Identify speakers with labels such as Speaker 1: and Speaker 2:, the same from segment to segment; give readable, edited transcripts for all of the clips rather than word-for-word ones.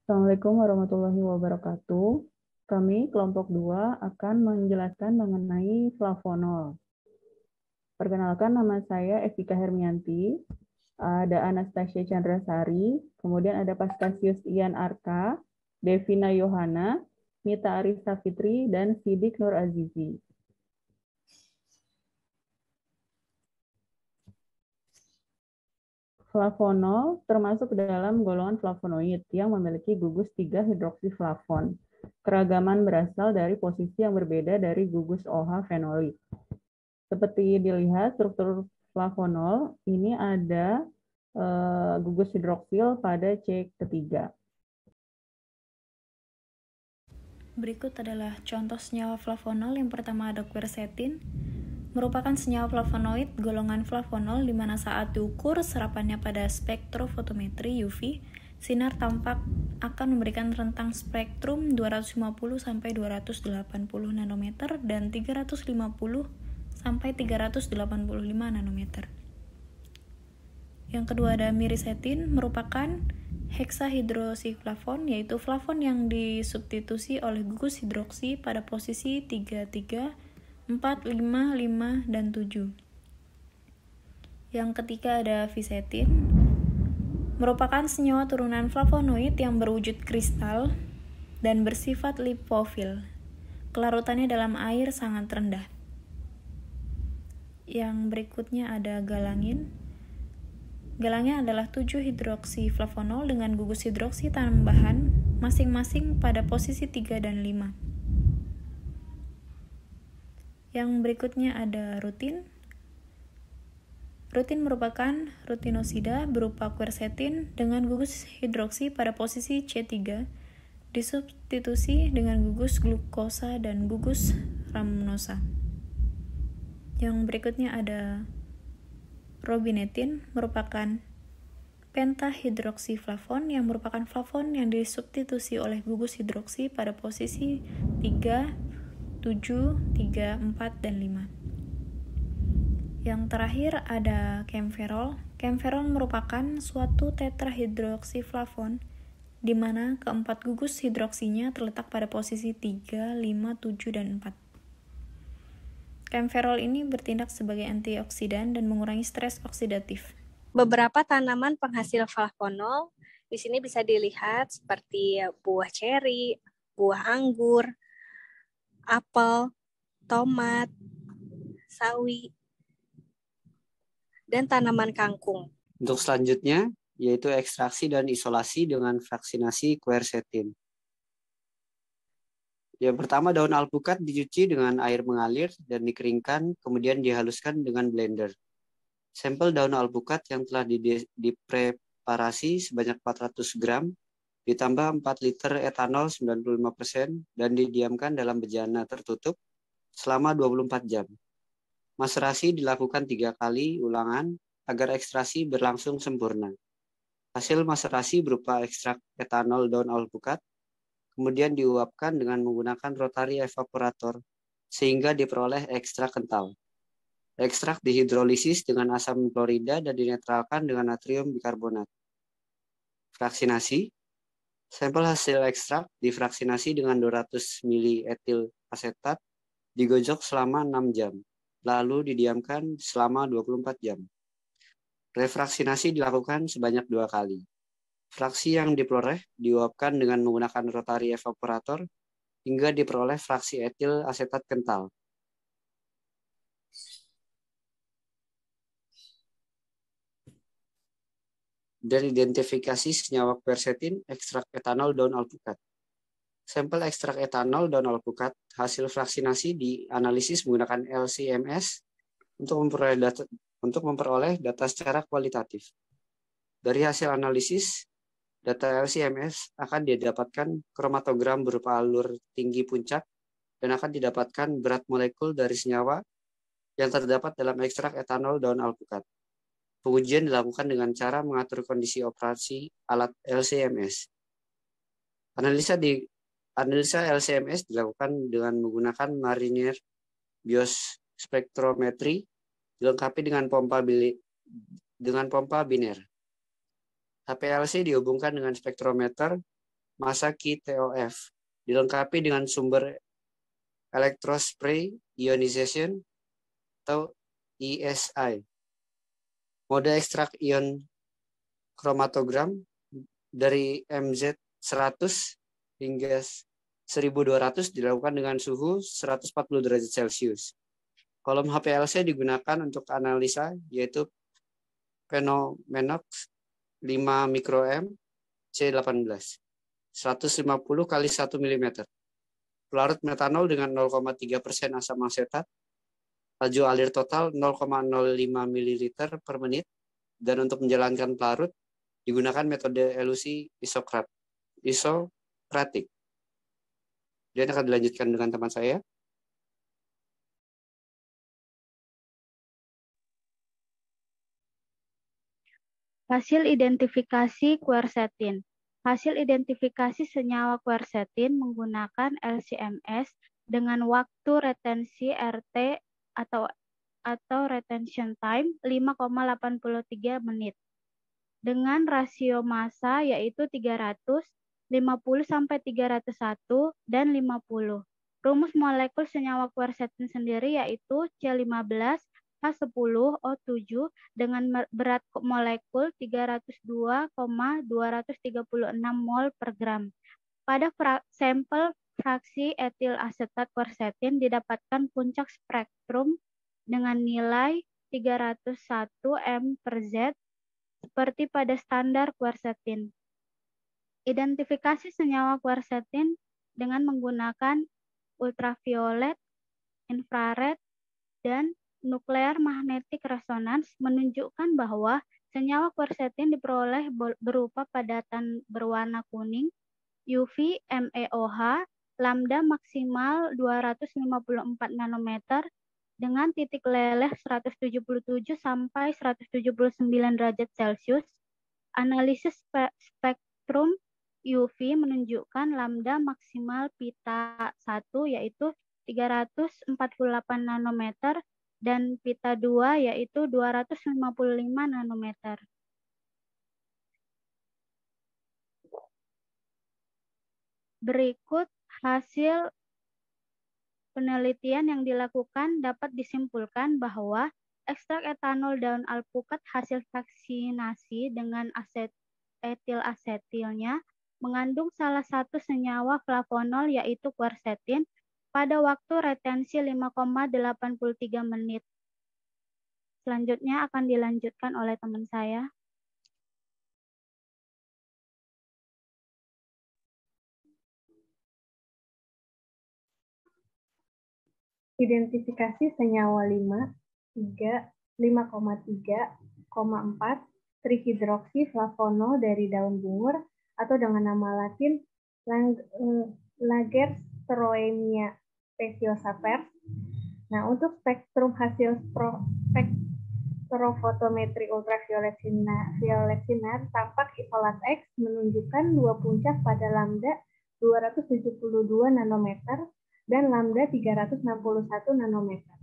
Speaker 1: Assalamualaikum warahmatullahi wabarakatuh. Kami kelompok 2 akan menjelaskan mengenai flavonol. Perkenalkan, nama saya Evika Hermianti, ada Anastasia Chandrasari, kemudian ada Paskasius Ian Arka, Devina Yohana, Mita Arisa Fitri, dan Sidik Nur Azizi. Flavonol termasuk dalam golongan flavonoid yang memiliki gugus 3 hidroksiflavon. Keragaman berasal dari posisi yang berbeda dari gugus OH fenolik. Seperti dilihat, struktur flavonol ini ada gugus hidroksil pada C ketiga.
Speaker 2: Berikut adalah contoh senyawa flavonol. Yang pertama ada quercetin, merupakan senyawa flavonoid golongan flavonol di mana saat diukur serapannya pada spektrofotometri UV, sinar tampak akan memberikan rentang spektrum 250 sampai 280 nanometer dan 350 sampai 385 nanometer. Yang kedua ada miricetin, merupakan hexahidroksiflavon, yaitu flavon yang disubstitusi oleh gugus hidroksi pada posisi 33, 4, 5, 5, dan 7. Yang ketiga ada visetin, merupakan senyawa turunan flavonoid yang berwujud kristal dan bersifat lipofil. Kelarutannya dalam air sangat rendah. Yang berikutnya ada galangin. Galangin adalah 7 hidroksiflavonol dengan gugus hidroksi tambahan masing-masing pada posisi 3 dan 5. Yang berikutnya ada rutin. Rutin merupakan rutinosida berupa quercetin dengan gugus hidroksi pada posisi C3, disubstitusi dengan gugus glukosa dan gugus rhamnosa. Yang berikutnya ada robinetin, merupakan pentahidroksiflavon yang merupakan flavon yang disubstitusi oleh gugus hidroksi pada posisi 3, 7, 3, 4, dan 5. Yang terakhir ada camferol. Camferol merupakan suatu tetrahidroksiflavon di mana keempat gugus hidroksinya terletak pada posisi 3, 5, 7, dan 4. Camferol ini bertindak sebagai antioksidan dan mengurangi stres oksidatif.
Speaker 3: Beberapa tanaman penghasil flavonol di sini bisa dilihat seperti buah ceri, buah anggur, apel, tomat, sawi, dan tanaman kangkung.
Speaker 4: Untuk selanjutnya, yaitu ekstraksi dan isolasi dengan vaksinasi quercetin. Yang pertama, daun alpukat dicuci dengan air mengalir dan dikeringkan, kemudian dihaluskan dengan blender. Sampel daun alpukat yang telah dipreparasi sebanyak 400 gram, ditambah 4 liter etanol 95% dan didiamkan dalam bejana tertutup selama 24 jam. Maserasi dilakukan 3 kali ulangan agar ekstraksi berlangsung sempurna. Hasil maserasi berupa ekstrak etanol daun alpukat, kemudian diuapkan dengan menggunakan rotary evaporator sehingga diperoleh ekstrak kental. Ekstrak dihidrolisis dengan asam klorida dan dinetralkan dengan natrium bikarbonat. Vaksinasi. Sampel hasil ekstrak difraksinasi dengan 200 ml etil asetat, digojok selama 6 jam, lalu didiamkan selama 24 jam. Refraksinasi dilakukan sebanyak 2 kali. Fraksi yang diperoleh diuapkan dengan menggunakan rotary evaporator hingga diperoleh fraksi etil asetat kental. Dan identifikasi senyawa quercetin, ekstrak etanol daun alpukat. Sampel ekstrak etanol daun alpukat hasil vaksinasi dianalisis menggunakan LC-MS untuk memperoleh data secara kualitatif. Dari hasil analisis, data LC-MS akan didapatkan kromatogram berupa alur tinggi puncak dan akan didapatkan berat molekul dari senyawa yang terdapat dalam ekstrak etanol daun alpukat. Pengujian dilakukan dengan cara mengatur kondisi operasi alat LC-MS. Analisa LC-MS dilakukan dengan menggunakan Mariner biospektrometri dilengkapi dengan pompa biner. HPLC dihubungkan dengan spektrometer Masaki TOF, dilengkapi dengan sumber electrospray ionization atau ESI. Mode ekstrak ion kromatogram dari MZ100 hingga 1200 dilakukan dengan suhu 140 derajat Celcius. Kolom HPLC digunakan untuk analisa, yaitu Phenomenon 5 mikroM C18, 150 kali 1 mm. Pelarut metanol dengan 0,3% asam asetat, laju alir total 0,05 ml per menit, dan untuk menjalankan pelarut digunakan metode elusi isokratik. Dia akan dilanjutkan dengan teman saya.
Speaker 5: Hasil identifikasi quercetin. Hasil identifikasi senyawa quercetin menggunakan LC-MS dengan waktu retensi RT atau retention time 5,83 menit. Dengan rasio massa yaitu 300, 50 sampai 301 dan 50. Rumus molekul senyawa quercetin sendiri yaitu C15 H10O7 dengan berat molekul 302,236 mol per gram. Pada sampel fraksi etil asetat quercetin didapatkan puncak spektrum dengan nilai 301 m per Z seperti pada standar quercetin. Identifikasi senyawa quercetin dengan menggunakan ultraviolet, infrared, dan nuklear magnetic resonance menunjukkan bahwa senyawa quercetin diperoleh berupa padatan berwarna kuning, UV MEOH, lambda maksimal 254 nanometer dengan titik leleh 177 sampai 179 derajat Celcius. Analisis spektrum UV menunjukkan lambda maksimal pita 1 yaitu 348 nanometer dan pita 2 yaitu 255 nanometer. Berikut hasil penelitian yang dilakukan dapat disimpulkan bahwa ekstrak etanol daun alpukat hasil vaksinasi dengan etil asetilnya mengandung salah satu senyawa flavonol yaitu quercetin pada waktu retensi 5,83 menit. Selanjutnya akan dilanjutkan oleh teman saya.
Speaker 1: Identifikasi senyawa 5,3,4 trihidroksiflavonol dari daun bungur atau dengan nama latin Lagerstroemia speciosa pers. Nah, untuk spektrum hasil spektrofotometri ultraviolet sinar tampak isolat X menunjukkan dua puncak pada lambda 272 nanometer dan lambda 361 nanometer.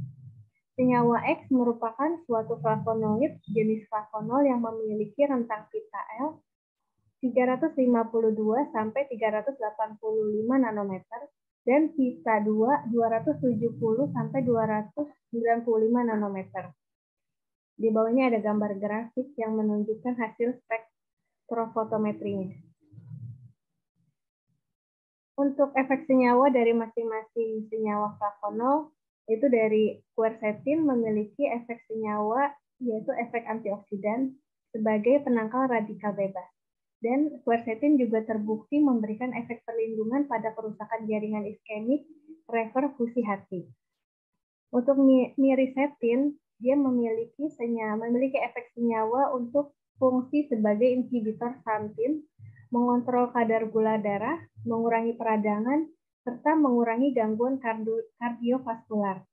Speaker 1: Senyawa X merupakan suatu flavonoid jenis flavonol yang memiliki rentang pita L 352 sampai 385 nanometer dan pita 2 270 sampai 295 nanometer. Di bawahnya ada gambar grafik yang menunjukkan hasil spektrofotometrinya. Untuk efek senyawa dari masing-masing senyawa flavonol, itu dari quercetin memiliki efek senyawa yaitu efek antioksidan sebagai penangkal radikal bebas. Dan quercetin juga terbukti memberikan efek perlindungan pada kerusakan jaringan iskemik rever-fusi hati. Untuk mirisetin, dia memiliki efek senyawa untuk fungsi sebagai inhibitor xantin, mengontrol kadar gula darah, mengurangi peradangan, serta mengurangi gangguan kardiovaskular.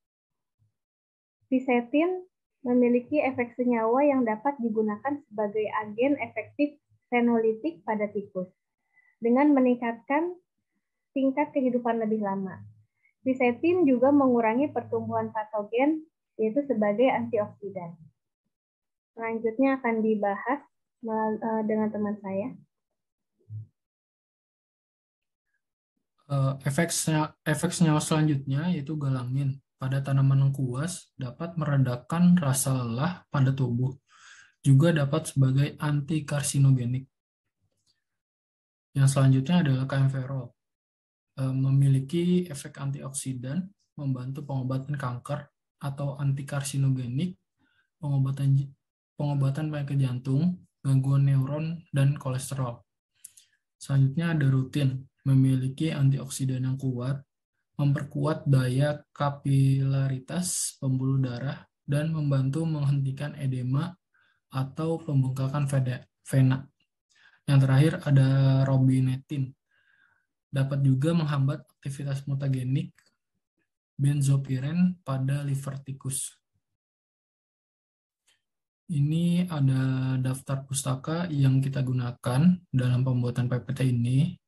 Speaker 1: Fisetin memiliki efek senyawa yang dapat digunakan sebagai agen efektif senolitik pada tikus, dengan meningkatkan tingkat kehidupan lebih lama. Fisetin juga mengurangi pertumbuhan patogen, yaitu sebagai antioksidan. Selanjutnya akan dibahas dengan teman saya.
Speaker 6: Efek senyawa selanjutnya yaitu galamin pada tanaman lengkuas dapat meredakan rasa lelah pada tubuh, juga dapat sebagai antikarsinogenik. Yang selanjutnya adalah camferol, memiliki efek antioksidan, membantu pengobatan kanker atau antikarsinogenik, pengobatan penyakit jantung, gangguan neuron, dan kolesterol. Selanjutnya ada rutin, memiliki antioksidan yang kuat, memperkuat daya kapilaritas pembuluh darah, dan membantu menghentikan edema atau pembengkakan vena. Yang terakhir ada robinetin, dapat juga menghambat aktivitas mutagenik benzopiren pada liver tikus. Ini ada daftar pustaka yang kita gunakan dalam pembuatan PPT ini.